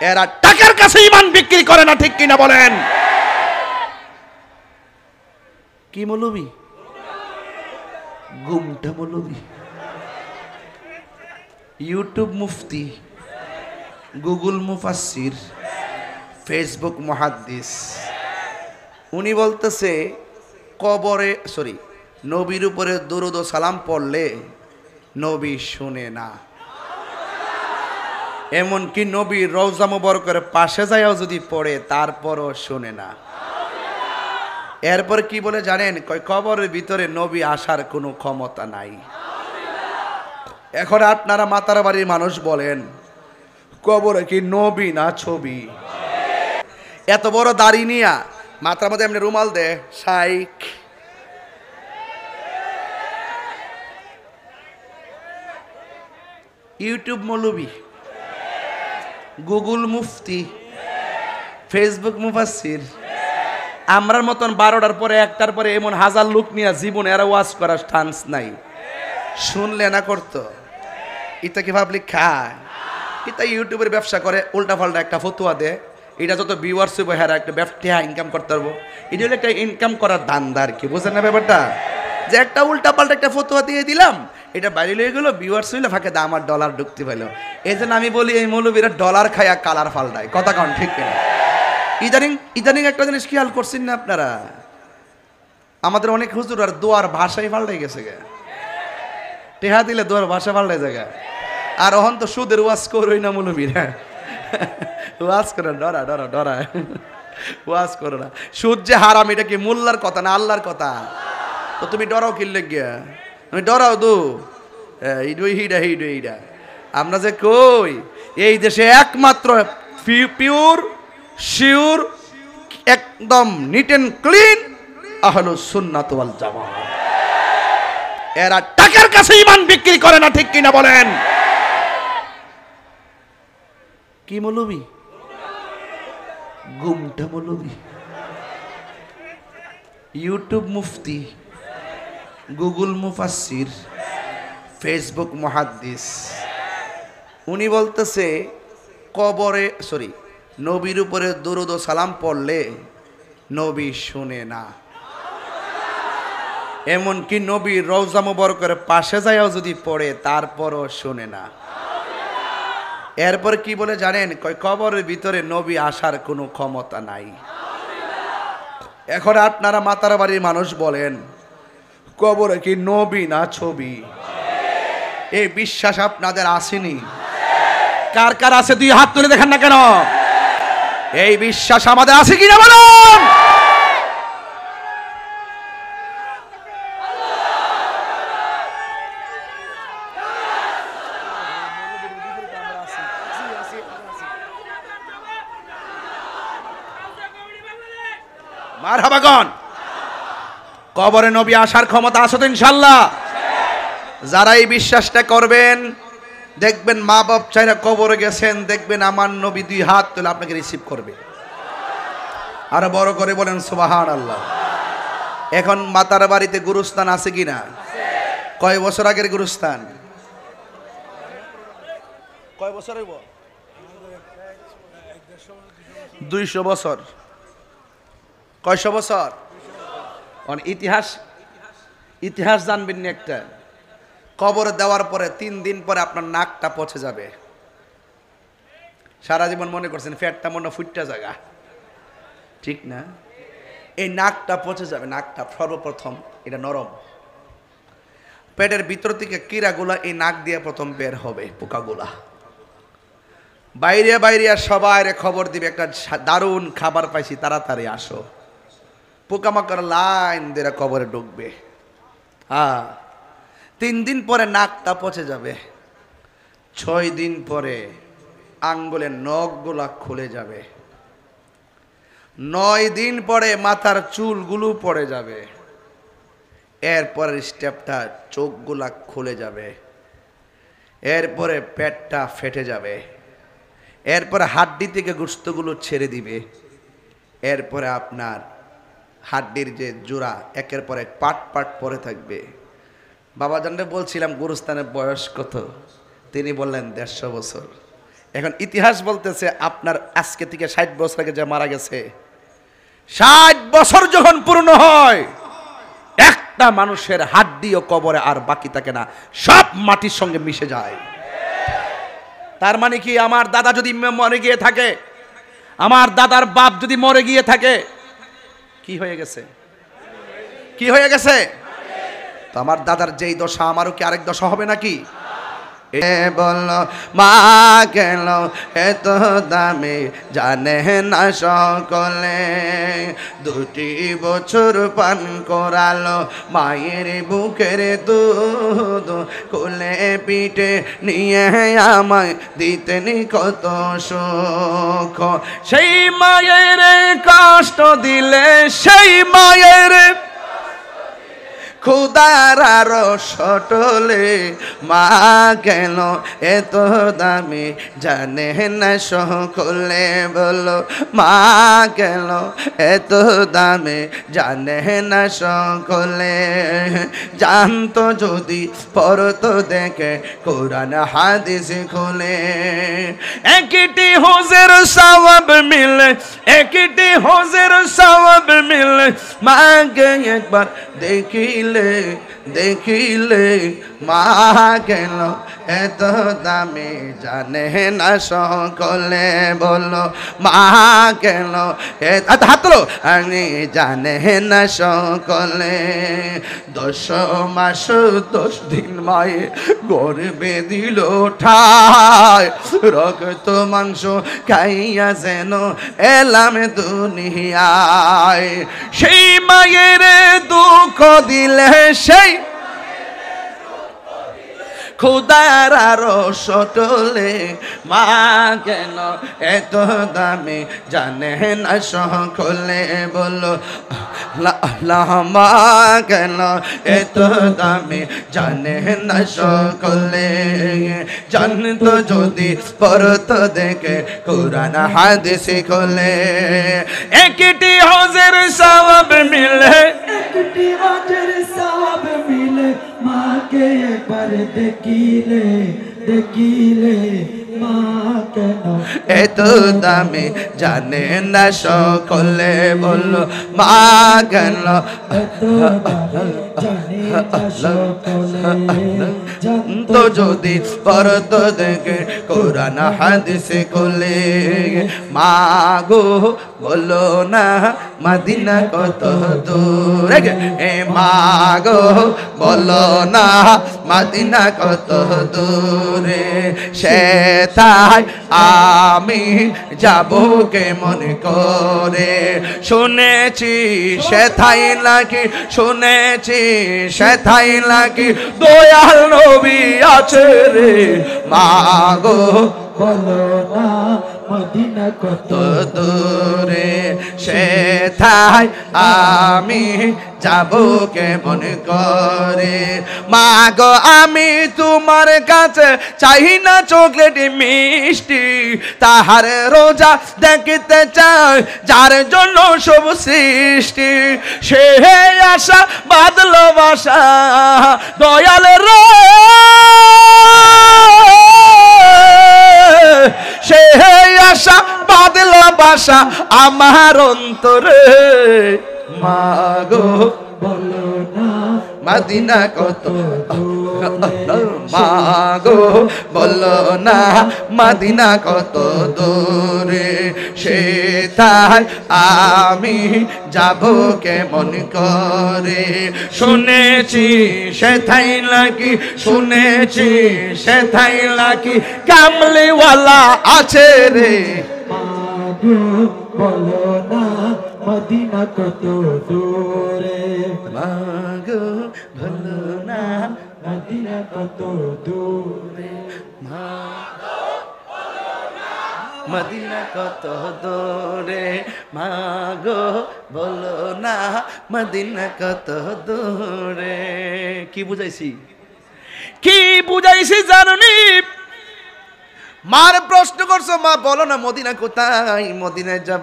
এরা টাকার কাছে ঈমান বিক্রি করে না, ঠিক কিনা বলেন? কি মৌলবি? গুমটা মৌলবি। ইউটিউব মুফতি, গুগল মুফাসসির, ফেসবুক মুহাদ্দিস। উনি বলতেছে কবরে নবীর উপরে দুরূদ ও সালাম পড়লে নবী শুনে না। এমনকি নবীর রওজা মুবারকের পাশে যায়ও যদি পড়ে তারপরও শুনে না। এরপর কি বলে জানেন? কবরের ভিতরে নবী আসার কোনো ক্ষমতা নাই। এখন আপনারা মাতার বাড়ির মানুষ বলেন, কবরে কি নবী না ছবি? এত বড় দাড়ি নিয়া মাথার মধ্যে এমনি রুমাল দে, শাইখ। ইউটিউব মৌলবি, গুগল মুফতি, ফেসবুক মুফাসসির। আমরার মতন 12টার পরে 1টার পরে এমন হাজার লোক নিয়ে জীবনে এরা ওয়াজ করার চান্স নাই। শুনলে না করতো, এটা কি ভাবলি খায়? এটা ইউটিউবের ব্যবসা করে, উল্টা পাল্টা একটা ফতুয়া দে, এটা যত ভিউয়ার্স হইব হ্যাঁ একটা ব্যবসা ইনকাম করতে পারবো। এটা হলো একটা ইনকাম করার ধান্দা আর কি, বুঝেন না ব্যাপারটা? যে একটা উল্টা পাল্টা একটা ফতুয়া দিয়ে দিলাম, এটা বাইরে লয়ে গেলো, ভিউয়ার্স হইলে ফাঁকে দা আমার ডলার ঢুকতে পাইলো। এই জন্য আমি বলি এই মৌলবীরা ডলার খায়া কালার ফাল্টায়, কথা কন ঠিক কিনা? ইদানিং একটা জিনিস খেয়াল করছেন না আপনারা? আমাদের অনেক হুজুর আর দোয়ার ভাষাই পাল্টাই গেছে গে। টেহা দিলে দোয়ার ভাষা পাল্টাই জায়গা। আর অহন তো সুদের ওয়াজ করোই না মৌলবীরা, ওয়াজ করে ডরা ডরা ডরা, ওয়াজ করো না। সুদ যে হারাম, এটা কি মোল্লার কথা না আল্লাহর কথা? তো তুমি ডরাও কিনলে গিয়া, তুমি ডরাও দু হিডা। আমরা যে কই এই দেশে একমাত্র পিওর শিওর একদম নিট এন্ড ক্লিন আহলুস সুন্নাত ওয়াল জামাত। এরা টাকার কাছে ঈমান বিক্রি করে না, ঠিক কিনা বলেন? কি মৌলবি? গুমটা মৌলবি। ইউটিউব মুফতি, গুগল মুফাসসির, ফেসবুক মুহাদ্দিস। উনি বলতেছে কবরে নবীর উপরে দুরূদ ও সালাম পড়লে নবী শুনে না। এমনকি নবীর রওজা মুবারকের পাশে যায়ও যদি পড়ে তারপরও শুনে না। এরপর কি বলে জানেন? কবরের ভিতরে নবী আসার কোনো ক্ষমতা নাই। এখন আপনারা মাতার বাড়ির মানুষ বলেন, কবরে কি নবী না ছবি? এই বিশ্বাস আপনাদের আসেনি? কার কার আছে দুই হাত তুলে দেখেন না কেন? এই বিশ্বাস আমাদের আছে কিনা বলুন? মারহাবাগন। কবরে নবী আসার ক্ষমতা আছে তো ইনশাআল্লাহ? যারা এই বিশ্বাসটা করবেন দেখবেন মা বাপ চাইরা কবরে গেছেন, দেখবেন আমার নবী দুই হাত তুলে আপনাকে রিসিভ করবে। আরো বড় করে বলেন সুবহানাল্লাহ। এখন মাতার বাড়িতে গুরুস্থান আছে কিনা? কয় বছর আগের গুরুস্থান? কয় বছর হইব? 200 বছর। কয়শো বছর? ইতিহাস জানবেন না একটা? কবরে দেওয়ার পরে 3 দিন পরে আপনার নাকটা পচে যাবে। সারা জীবন মনে করছেন ফ্যাটটা মনে ফুটটা জায়গা, ঠিক না? এই নাকটা পচে যাবে। নাকটা সর্বপ্রথম এটা নরম, পেটের ভিতর থেকে কীড়াগুলা এই নাক দিয়ে প্রথম বের হবে, পোকাগুলা। বাইরে বাইরে সবাই খবর দিবে একটা দারুণ খাবার পাইছি, তাড়াতাড়ি আসো। পোকামাকড় লাইন দিয়ে কবরে ঢুকবে। 3 দিন পরে নাকটা পচে যাবে। 6 দিন পরে আঙ্গুলের নখগুলা খুলে যাবে। 9 দিন পরে মাথার চুলগুলো পড়ে যাবে। এরপরের স্টেপটা চোখগুলা খুলে যাবে। এরপরে পেটটা ফেটে যাবে। এরপরে হাড্ডি থেকে গোশতগুলো ছেড়ে দিবে। এরপরে আপনার হাড্ডির যে জোড়া একের পর এক পাট পাট পরে থাকবে। বাবাজানরে বলছিলাম গুরুস্থানের বয়স কত? তিনি বললেন 150 বছর। এখন ইতিহাস বলতেছে আপনার আজকে থেকে 60 বছর আগে যে মারা গেছে, 60 বছর যখন পূর্ণ হয় একটা মানুষের হাড্ডিও কবরে আর বাকি থাকে না, সব মাটির সঙ্গে মিশে যায়। তার মানে কি, আমার দাদা যদি মরে গিয়ে থাকে, আমার দাদার বাপ যদি মরে গিয়ে থাকে, কি হয়ে গেছে? কি হয়ে গেছে? তো আমার দাদার যেই দশা আমারও কি আরেক দশা হবে নাকি? বলল মা গেল এত দামে জানে না সকলে, 2টি বছর পান করালো মায়ের বুকের দুধ, কোলে পিঠে নিয়ে আমায় দিতেন কত সুখ। সেই মায়ের কষ্ট দিলে, সেই মায়ের খুদার আরো সটলে, মা কেন এত দামি জানে না সকলে, বলো মা কেন এত দামি জানে না সকলে। জানতো যদি পড়তো দেখে কোরআন হাদিস খুলে, একটি হজের সওয়াব মিলে, একটি হজের সওয়াব মিলে, মাকে একবার দেখিলে, দেখিলে মা কেন এত দামি জানে না সকলে, বলো মা কেন হাতলো আমি জানে না সকলে। 10 মাস 10 দিন মায়ে গর্ভে দিল ঠায়, রক্ত মাংস খাইয়া যেন এলাম দুনিয়ায়। সেই মায়ের দুঃখ দিলে, সেই খুদার আরো সটলে, মা কেন এত দামি জানে না সকলে, বলো মা কেন এত দামি জানে না সকলে। জানতো যদি পড়তো দেখে কোরআন হাদিস খুলে, একটি হজের সওয়াব মিলে, একটি হজের সওয়াব মিলে, মাকে একবার দেখিলে, দেখিলে মা কেন এত দামি জানে না সকলে, বলো মা কেন এত দামি জানে না সকলে। জানতো যদি পড়তো দেখে কোরআন হাদিস খুলে, মা গো বলো না মদিনা কত দূর, এ মা গো বলো না মদিনা কত দূরে, সেথায় আমি যাব কেমন করে। শুনেছি সেথায় নাকি, শুনেছি সেথায় নাকি দয়াল নবী আছে রে, মা গো বলো না মদিনা কত দূরে, সেথায় আমি যাব কেমন করে। মা গো আমি তোমার কাছে চাই না চকলেট মিষ্টি, তাহার রোজা দেখতে চাই যার জন্য সব সৃষ্টি, সে আশা বাদলো বাসা দয়াল রে, সে আশা বাদলো বাসা আমার অন্তরে, মা গো বলো না মদিনা কত, মা গো বলো না মদিনা কত দূরে, সেথায় আমি যাব কেমন করে। শুনেছি সেথায় নাকি, শুনেছি সেথায় নাকি কামলিওয়ালা আছে রে, মা গো বলো না মদিনা কত দূরে, মা গো বলো না মদিনা কত দূরে, মদিনা কত দূরে, মা গো বলো না মদিনা কত দূরে। কি বুঝাইছি, কি বুঝাইছি জানুনি? মার প্রশ্ন করছো, মা বলো না মদিনা কোথায়, মদিনায় যাব